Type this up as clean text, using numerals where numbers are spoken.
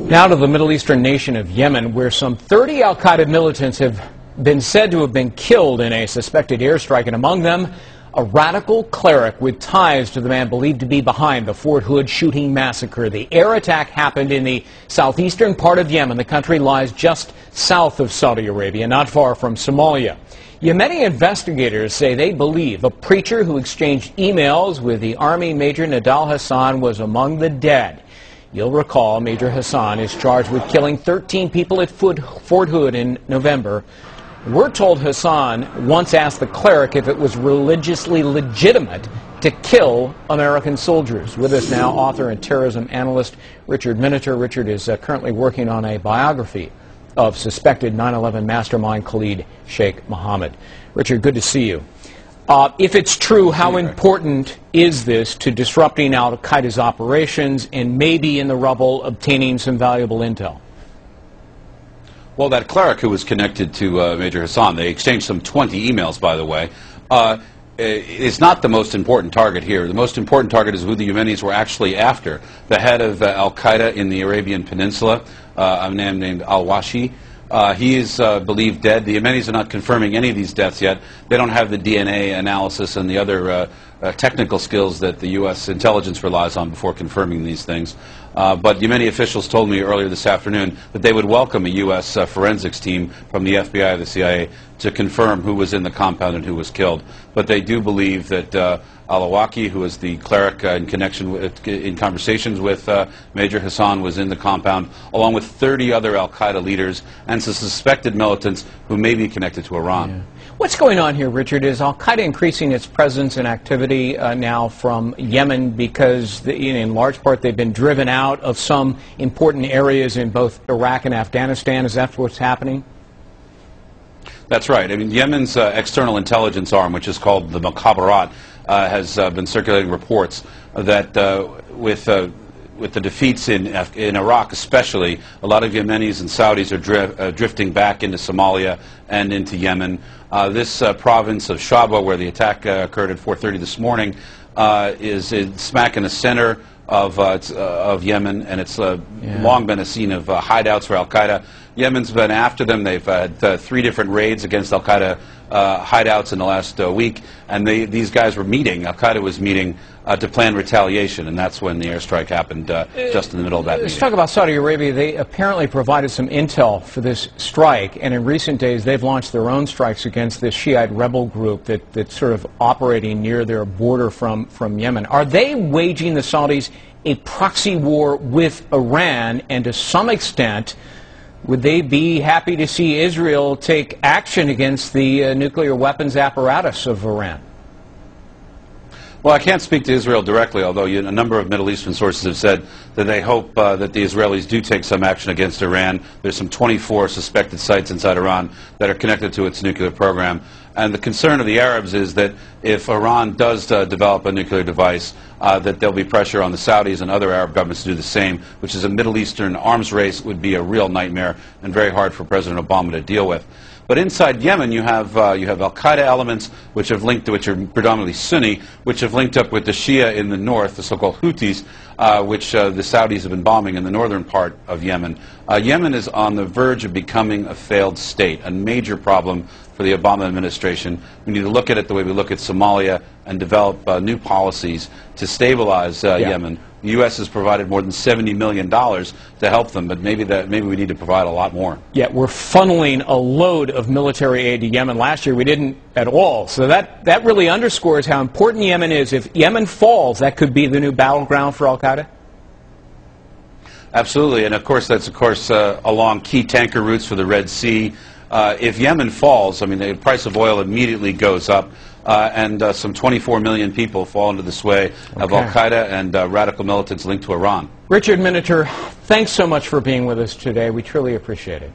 Now to the Middle Eastern nation of Yemen, where some 30 al-Qaeda militants have been said to have been killed in a suspected airstrike, and among them, a radical cleric with ties to the man believed to be behind the Fort Hood shooting massacre. The air attack happened in the southeastern part of Yemen. The country lies just south of Saudi Arabia, not far from Somalia. Yemeni investigators say they believe a preacher who exchanged emails with the Army Major Nidal Hassan was among the dead. You'll recall Major Hassan is charged with killing 13 people at Fort Hood in November. We're told Hassan once asked the cleric if it was religiously legitimate to kill American soldiers. With us now, author and terrorism analyst Richard Miniter. Richard is currently working on a biography of suspected 9/11 mastermind Khalid Sheikh Mohammed. Richard, good to see you. If it's true, how important is this to disrupting al-Qaeda's operations and maybe in the rubble obtaining some valuable intel? Well, that cleric who was connected to Major Hassan, they exchanged some 20 emails, by the way, is not the most important target here. The most important target is who the Yemenis were actually after. The head of al-Qaeda in the Arabian Peninsula, a man named al-Washi. He is believed dead. The Yemenis are not confirming any of these deaths yet. They don't have the DNA analysis and the other technical skills that the U.S. intelligence relies on before confirming these things. But Yemeni officials told me earlier this afternoon that they would welcome a U.S. forensics team from the FBI or the CIA to confirm who was in the compound and who was killed. But they do believe that al-Awaki, who is the cleric in conversations with Major Hassan, was in the compound, along with 30 other al-Qaeda leaders and some suspected militants who may be connected to Iran. Yeah. What's going on here, Richard? Is al-Qaeda increasing its presence and activity now from Yemen because, in large part, they've been driven out of some important areas in both Iraq and Afghanistan? Is that what's happening? That's right. I mean, Yemen's external intelligence arm, which is called the Mukhabarat, has been circulating reports that with the defeats in Iraq especially, a lot of Yemenis and Saudis are drifting back into Somalia and into Yemen. This province of Shaba, where the attack occurred at 4:30 this morning, is smack in the center of Yemen, and it's long been a scene of hideouts for al-Qaeda. Yemen's been after them. They've had 3 different raids against al-Qaeda hideouts in the last week, and these guys were meeting. Al-Qaeda was meeting to plan retaliation, and that's when the airstrike happened, just in the middle of that meeting. Let's talk about Saudi Arabia. They apparently provided some intel for this strike, and in recent days they've launched their own strikes against this Shiite rebel group that's sort of operating near their border from Yemen. Are they waging, the Saudis, a proxy war with Iran, and to some extent would they be happy to see Israel take action against the nuclear weapons apparatus of Iran? Well, I can't speak to Israel directly, although a number of Middle Eastern sources have said that they hope that the Israelis do take some action against Iran. There's some 24 suspected sites inside Iran that are connected to its nuclear program. And the concern of the Arabs is that if Iran does develop a nuclear device, that there'll be pressure on the Saudis and other Arab governments to do the same, which is a Middle Eastern arms race would be a real nightmare and very hard for President Obama to deal with. But inside Yemen, you have al-Qaeda elements which are predominantly Sunni, which have linked up with the Shia in the north, the so-called Houthis, which the Saudis have been bombing in the northern part of Yemen. Yemen is on the verge of becoming a failed state, a major problem for the Obama administration. We need to look at it the way we look at Somalia and develop new policies to stabilize Yemen. The U.S. has provided more than $70 million to help them, but maybe we need to provide a lot more. Yeah, we're funneling a load of military aid to Yemen. Last year we didn't at all. So that really underscores how important Yemen is. If Yemen falls, that could be the new battleground for al-Qaeda? Absolutely, and of course that's along key tanker routes for the Red Sea. If Yemen falls, I mean, the price of oil immediately goes up, and some 24 million people fall into the sway of al-Qaeda and radical militants linked to Iran. Richard Miniter, thanks so much for being with us today. We truly appreciate it.